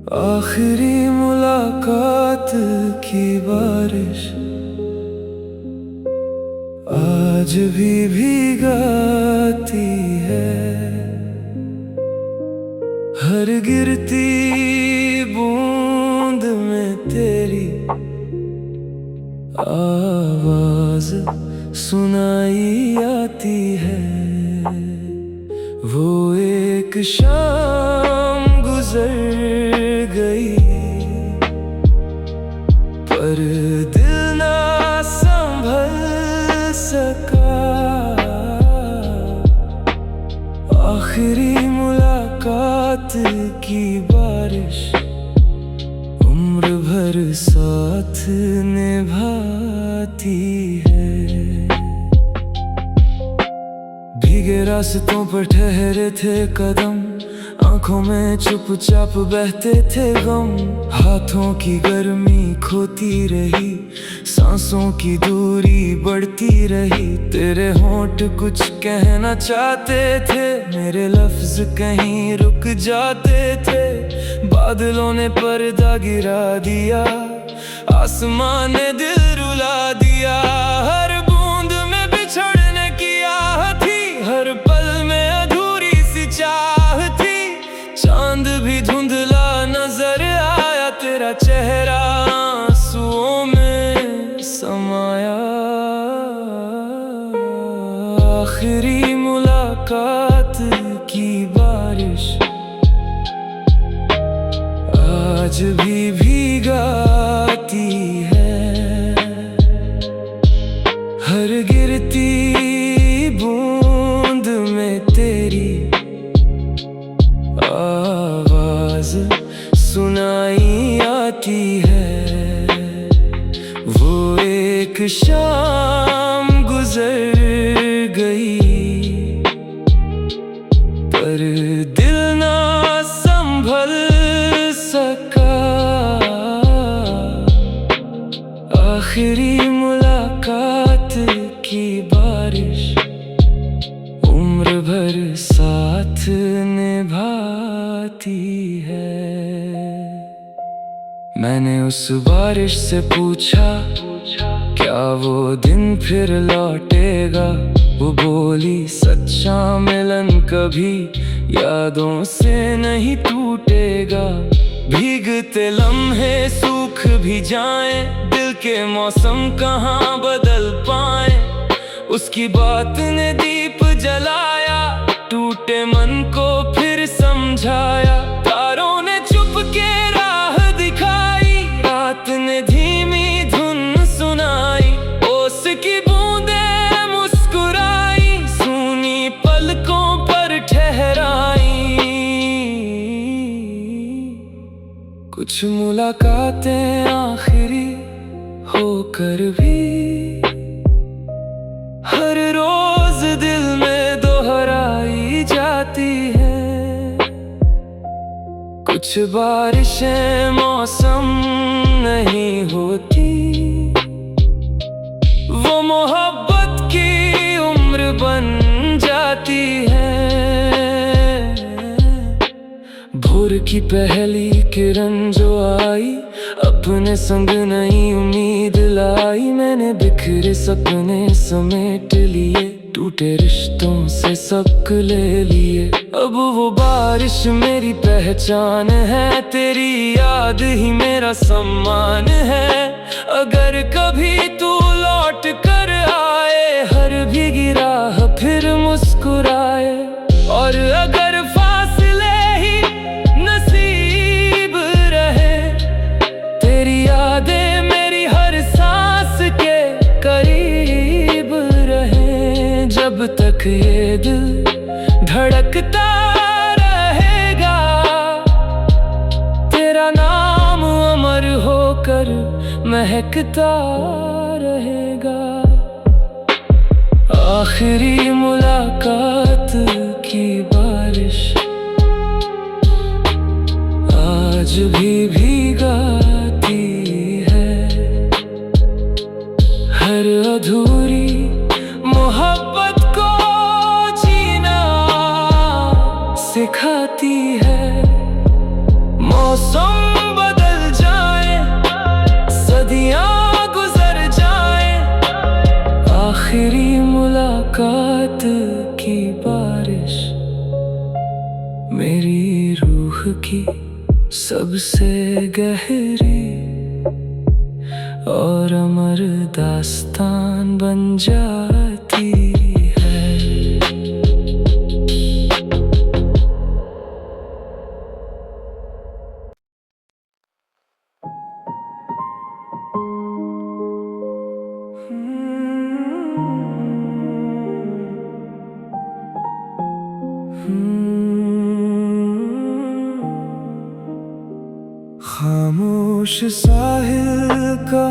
आखिरी मुलाकात की बारिश आज भी भीगाती है। हर गिरती बूंद में तेरी आवाज सुनाई आती है। वो एक शाम गुजर गई पर दिल ना संभल सका। आखिरी मुलाकात की बारिश उम्र भर साथ निभाती है। भीगे रास्तों पर ठहरे थे कदम, आंखों में चुपचाप बहते थे गम। हाथों की गर्मी खोती रही, सांसों की दूरी बढ़ती रही। तेरे होंठ कुछ कहना चाहते थे, मेरे लफ्ज कहीं रुक जाते थे। बादलों ने पर्दा गिरा दिया, आसमान ने दिल रुला दिया। हर बूंद में बिछड़ने की आह थी, हर पल में अधूरी सी चाह थी। चांद भी धुंधला नजर आया, तेरा चेहरा आंसुओं में समाया। आखिरी मुलाकात की बारिश आज भी भीगाती है। हर गिरती बूंद में तेरी आवाज सुनाई आती है। वो एक शाम गुजर गई पर दिल ना संभल सका। आखिरी मुलाकात की बारिश उम्र भर साथ निभाती है। मैंने उस बारिश से पूछा क्या वो दिन फिर लौटेगा। वो बोली सच्चा मिलन कभी यादों से नहीं टूटेगा। भीगते लम्हे सूख भी जाएं, दिल के मौसम कहाँ बदल पाए। उसकी बात ने दीप जलाया, टूटे मन को फिर समझाया। तारों ने चुपके राह दिखाई, रात ने धीमी धुन सुनाई। ओस की बूंदें मुस्कुराई, सूनी पलकों पर ठहराई। कुछ मुलाकातें आखिरी होकर भी हर रोज दिल में दोहराई जाती है। कुछ बारिशें मौसम नहीं होती, वो मोहब्बत की उम्र बन जाती है। भोर की पहली किरण जो आई, अपने संग नई उम्मीद लाई। मैंने बिखरे सपने समेट लिए, टूटे रिश्तों से सबक ले लिए। अब वो बारिश मेरी पहचान है, तेरी याद ही मेरा सम्मान है। अगर कभी तू लौट कर आए, हर भीगी राह फिर मुस्कुराए। और अगर फासले ही नसीब रहे, तेरी यादें मेरी हर सांस के करीब रहे। जब तक ये दिल धड़कता रहेगा, तेरा नाम अमर होकर महकता रहेगा। आखिरी मुलाकात की बारिश आज भी भीगाती है। हर अधूरी मोहब्बत को जीना सिखाती है। मौसम रूह की सबसे गहरी और अमर दास्तान बन जाती है। खामोश साहिल का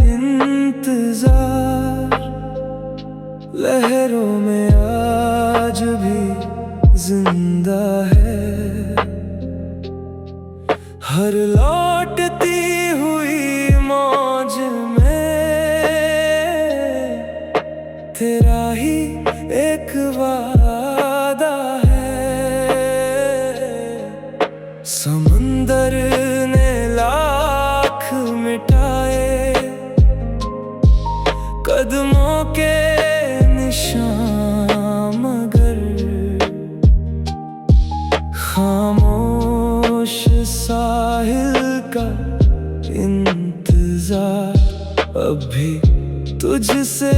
इंतजार लहरों में आज भी जिंदा है। हर लौटती हुई मौज में तेरा ही एक वादा है। समंदर ने लाख मिटाए कदमों के निशान, मगर खामोश साहिल का इंतजार अब भी तुझसे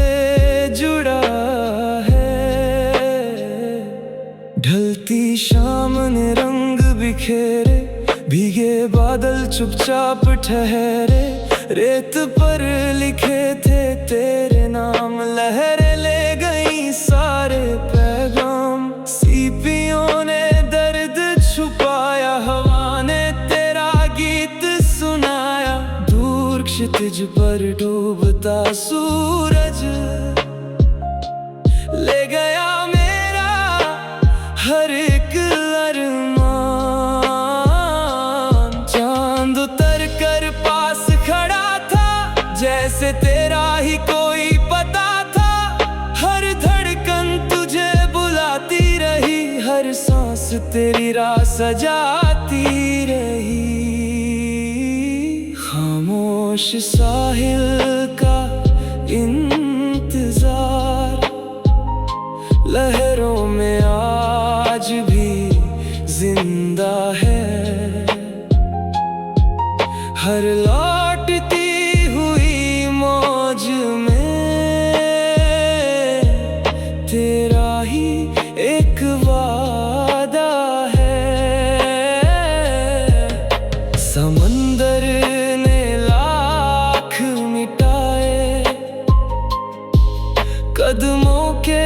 जुड़ा है। ढलती शाम ने रंग बिखेरे, भीगे बादल चुपचाप ठहरे। रेत पर लिखे थे तेरे नाम, लहरें ले गई सारे पैगाम। सीपियों ने दर्द छुपाया, हवा ने तेरा गीत सुनाया। दूर क्षितिज पर डूबता सूरज ले गया मेरा हर एक अरमान। चांद उतर कर पास खड़ा था, जैसे तेरा ही कोई पता था। हर धड़कन तुझे बुलाती रही, हर सांस तेरी राह सजाती रही। खामोश साहिल का इंतजार लहरों में आज भी जिंदा है। हर लौटती हुई मौज में तेरा ही एक वादा है। समंदर ने लाख मिटाए कदमों के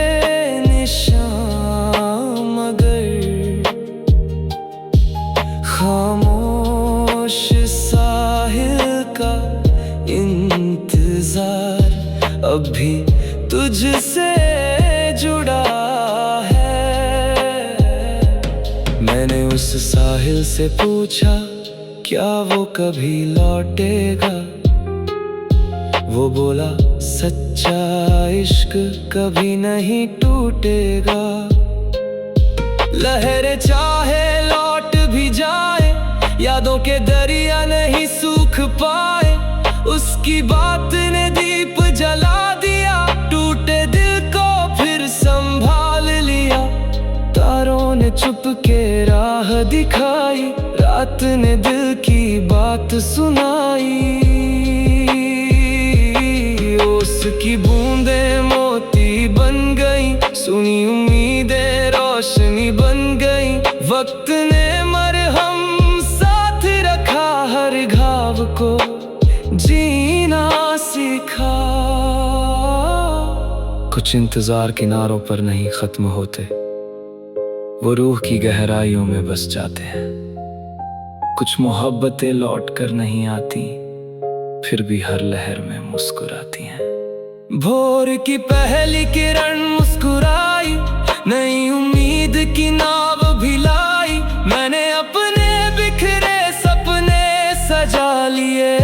निशान, मगर खामोश साहिल का इंतजार अब भी तुझसे जुड़ा है। मैंने उस साहिल से पूछा क्या वो कभी लौटेगा। वो बोला सच्चा इश्क कभी नहीं टूटेगा। लहरें चाहे लौट भी जाए, यादों के दरिया नहीं सूख पाए। उसकी बात ने दीप जला दिया, टूटे दिल को फिर संभाल लिया। तारों ने चुप के राह दिखाई, रात ने दिल की बात सुनाई। उसकी बूंदें मोती बन गई, सुनी उम्मीदें रोशनी बन गई। वक्त ने मरहम साथ रखा, हर घाव को जीना सीखा। कुछ इंतजार किनारों पर नहीं खत्म होते, वो रूह की गहराइयों में बस जाते हैं। कुछ मोहब्बतें लौट कर नहीं आती, फिर भी हर लहर में मुस्कुराती हैं। भोर की पहली किरण मुस्कुराई, नई उम्मीद की नाव भी लाई। मैंने अपने बिखरे सपने सजा लिए,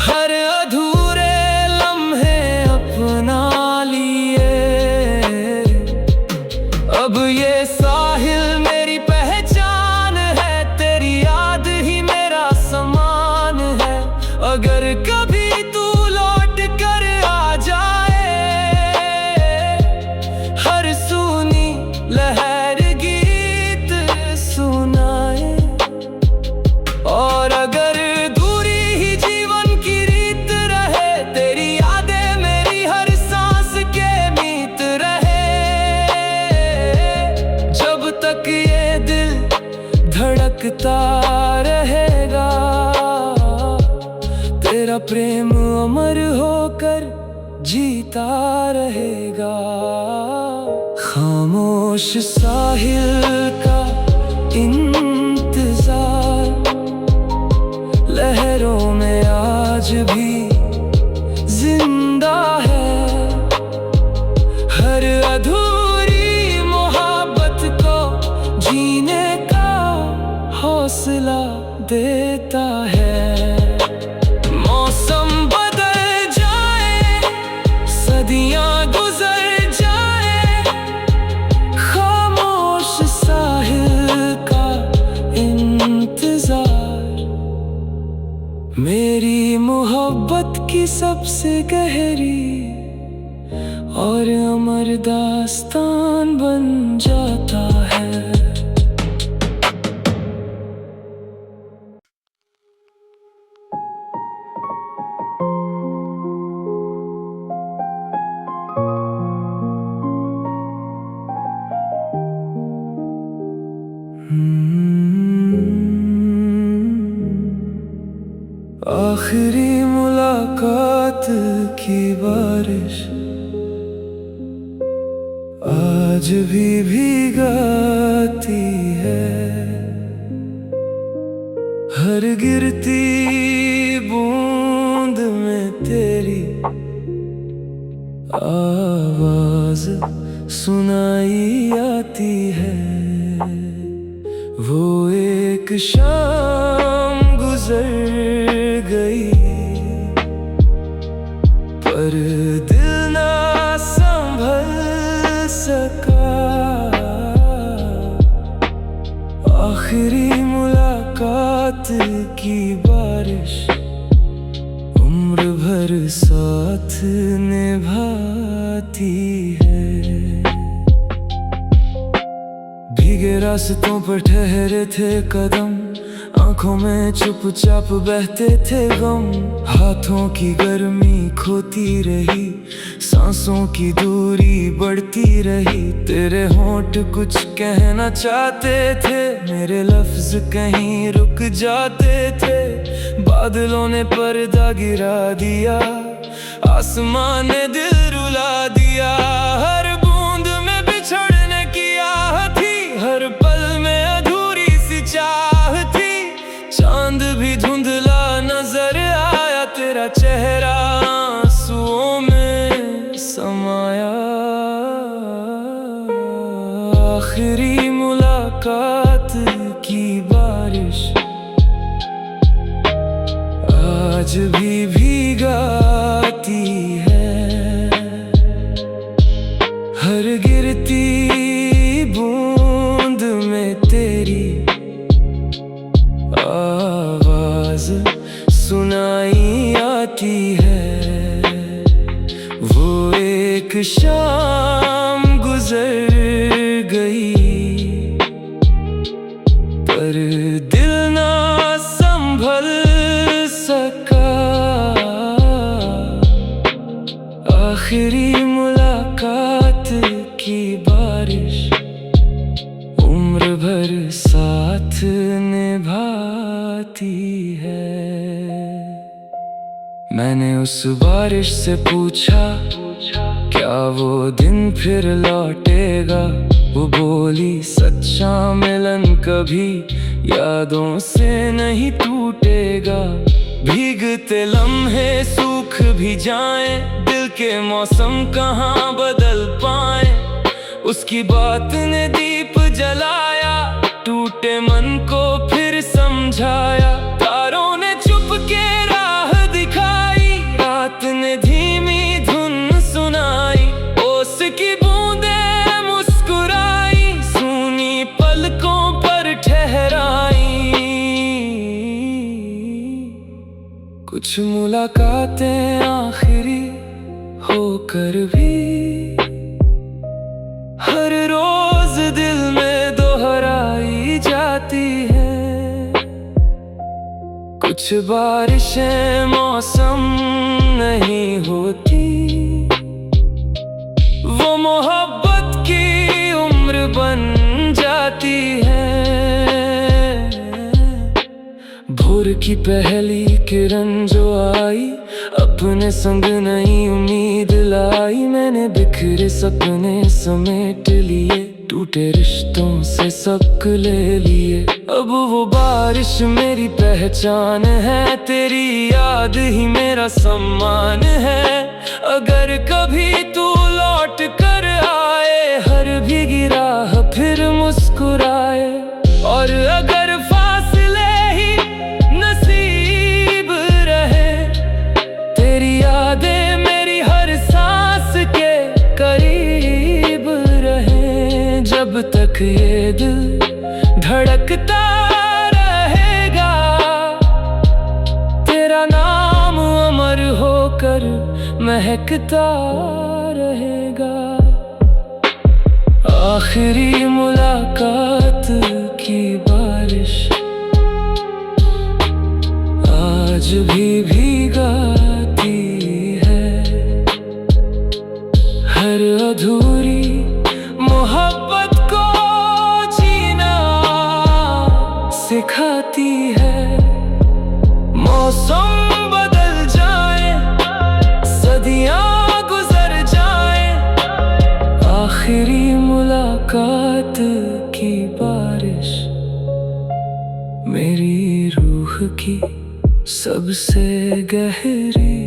हर अधूरे लम्हे अपना लिए। अब ये साहिल मेरी पहचान है, तेरी याद ही मेरा समान है। अगर कभी तू लौट कर आ जाए, हर सूनी दिल धड़कता रहेगा। तेरा प्रेम अमर होकर जीता रहेगा। खामोश साहिल का इंतजार लहरों में आज भी जिंदा है। हर अधूरी मोहब्बत को जीने का हौसला देता है। मौसम बदल जाए, सदियां गुजर जाए, खामोश साहिल का इंतजार मेरी मोहब्बत की सबसे गहरी और अमर दास्तान बन जाता है। आखिरी मुलाकात की बारिश आज भी भीगाती है। हर गिरती बूंद में तेरी आवाज सुनाई आती है। वो एक शाम गुजर गई पर दिल ना संभल सका। आखिरी मुलाकात की बारिश उम्र भर साथ निभाती है। भीगे रास्तों पर ठहरे थे कदम, आंखों में चुपचाप बहते थे गम। हाथों की गर्मी खोती रही, सांसों की दूरी बढ़ती रही। तेरे होंठ कुछ कहना चाहते थे, मेरे लफ्ज कहीं रुक जाते थे। बादलों ने पर्दा गिरा दिया, आसमान ने दिल रुला दिया। हर बूंद में बिछड़ने की आह थी, हर पल में अधूरी सी चाह थी। चांद भी धुंधला नजर आया, तेरा चेहरा आंसुओं में समाया। आखिरी मुलाकात की बारिश आज भी भीगाती है। हर गिरती बूंद में तेरी आवाज सुनाई आती है। वो एक शाम गुजर गई पर दिल ना संभल सका। आखिरी मुलाकात की बारिश उम्र भर साथ निभाती है। मैंने उस बारिश से पूछा क्या वो दिन फिर लौटेगा। वो बोली सच्चा मिलन कभी यादों से नहीं टूटेगा। भीगते लम्हे सूख भी जाएं, दिल के मौसम कहाँ बदल पाए। उसकी बात ने दीप जलाया, टूटे मन को फिर समझाया। तारों ने चुप के राह दिखाई, रात ने धीमी धुन सुनाई। ओस की बूंदें मुस्कुराई, सूनी पलकों पर ठहराई। कुछ मुलाकातें आखिरी होकर भी हर रोज दिल में दोहराई जाती है। कुछ बारिशें मौसम नहीं होती, वो मोहब्बत की उम्र बन जाती है। भोर की पहली किरण जो आई, अपने संग नई उम्मीद लाई। मैंने बिखरे सपने समेट लिए, टूटे रिश्तों से सबक ले लिए। अब वो बारिश मेरी पहचान है, तेरी याद ही मेरा सम्मान है। अगर कभी तू लौट कर आए, हर भीगी राह फिर मुस्कुराए। और अगर फासले ही नसीब रहे, तेरी यादें मेरी हर सांस के करीब रहे। जब तक ये दिल धड़कता रहेगा, तेरा नाम अमर होकर महकता रहेगा। आखिरी मुलाकात की बारिश आज भी भीगाती है, हर अधूरी मोहब्बत को जीना सिखाती है। मौसम बदल जाए, सदियां गुजर जाए, आखिरी मुलाकात की बारिश मेरी रूह की सबसे गहरी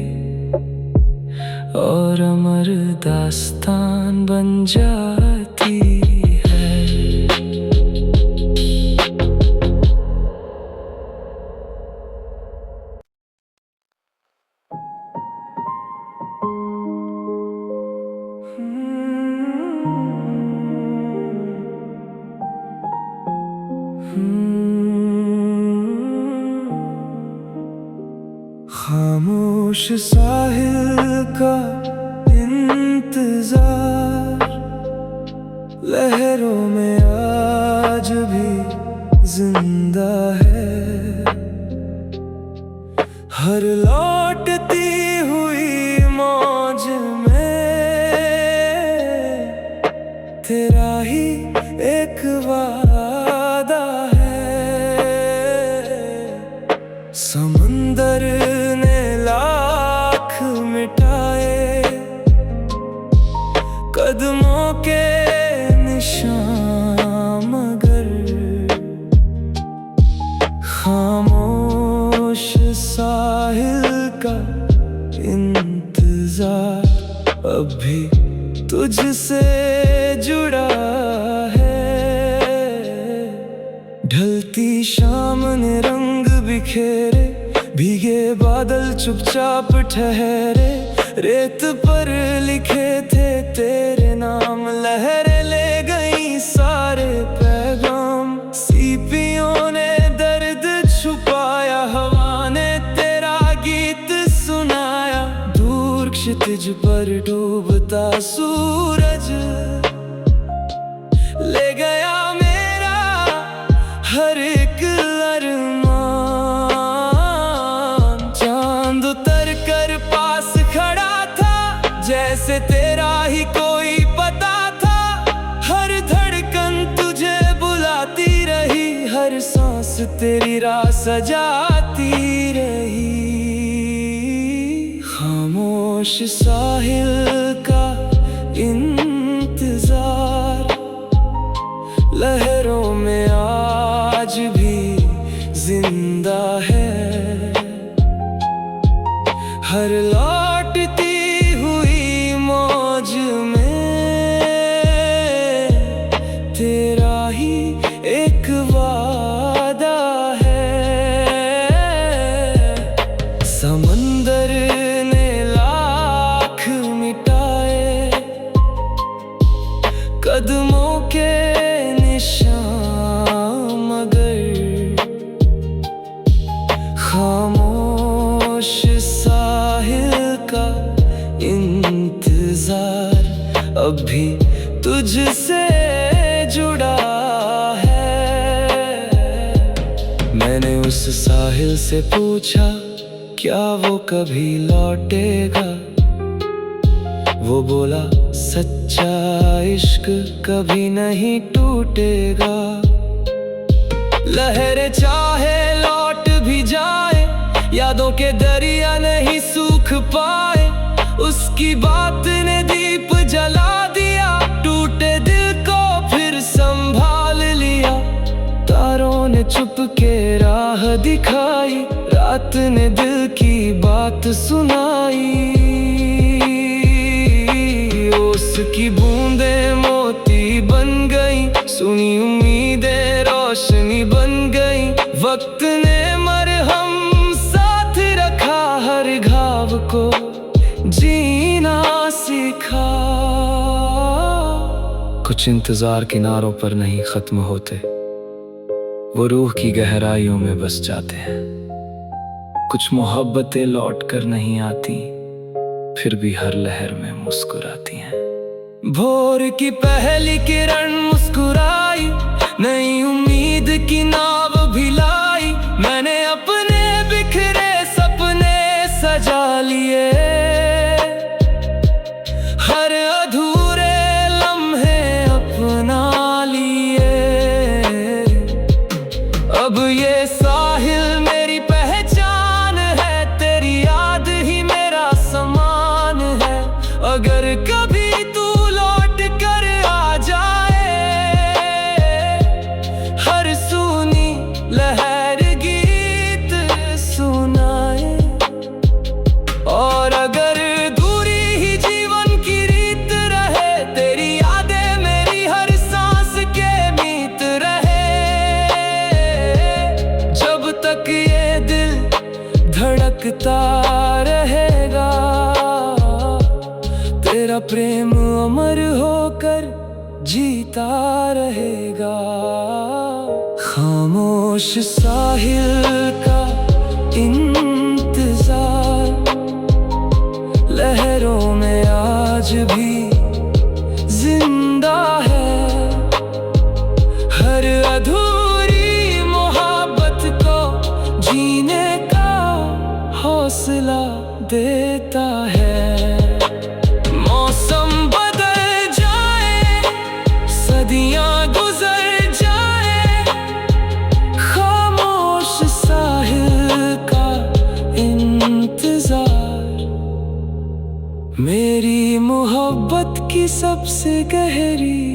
और अमर दास्तान बन जाती है। खामोश साहिल का इंतजार, लहरों में आज भी जिंदा है। हर लौटती हुई मौज में तेरा ही एक वादा है। समंदर ने लाख मिटाए, कदमों के निशान मगर खामोश साहिल का इंतजार अब भी तुझसे जुड़ा है। ढलती शाम ने रंग बिखेरे, भीगे बादल चुपचाप ठहरे। रेत पर लिखे थे तेरे नाम, लहरें ले गई सारे पैगाम। सीपियों ने दर्द छुपाया, हवा ने तेरा गीत सुनाया। दूर क्षितिज पर डूबता सूरज ले गया मेरा हर एक अरमान। चांद उतर कर पास खड़ा था, जैसे तेरा ही कोई पता था। हर धड़कन तुझे बुलाती रही, हर सांस तेरी राह सजाती रही। खामोश साहिल का इंतजार, लहरों में आज भी जिंदा है। हर लौटती हुई मौज में तेरा ही एक वादा है। समंदर ने लाख मिटाए, कदमों के निशान मगर खामोश साहिल का इंतजार अब भी तुझसे जुड़ा है। मैंने उस साहिल से पूछा, क्या वो कभी लौटेगा? वो बोला, सच्चा इश्क कभी नहीं टूटेगा। लहरें चाहे लौट भी जा के दरिया नहीं सूख पाए, उसकी बात ने दीप जला दिया। टूटे दिल को फिर संभाल लिया, तारों ने चुप के राह दिखाई, रात ने दिल की बात सुनाई। उसकी बूंदें मोती बन गई, सुनी उम्मीदें रोशनी बन गई। वक्त ने मरहम साथ रखा, हर घाव को जीना सीखा। कुछ इंतजार किनारों पर नहीं खत्म होते, वो रूह की गहराइयों में बस जाते हैं। कुछ मोहब्बतें लौट कर नहीं आती, फिर भी हर लहर में मुस्कुराती हैं। भोर की पहली किरण मुस्कुराई, नई उम्मीद की नाव भी लाई। मैंने अपने बिखरे सपने सजा लिए, हर अधूरे लम्हे अपना लिए। अब ये साहिल मेरी पहचान है, तेरी याद ही मेरा समान है। अगर कभी तू लौट कर आ जाए, हर सुनी लहर गीत सुनाए। और अगर दूरी ही जीवन की रीत रहे, तेरी यादें मेरी हर सांस के मीत रहे। जब तक ये दिल धड़कता रहेगा, तेरा प्रेम अमर होकर जीता रहेगा। खामोश साहिल का इंतजार, लहरों में आज भी जिंदा है। हर अधूरी मोहब्बत को जीने का हौसला देता है। मौसम बदल जाए, सदियां गुजर जाए, खामोश साहिल का इंतजार मेरी मोहब्बत की सबसे गहरी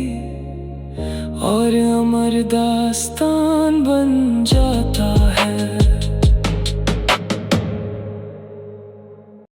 और अमर दास्तान बन जाता।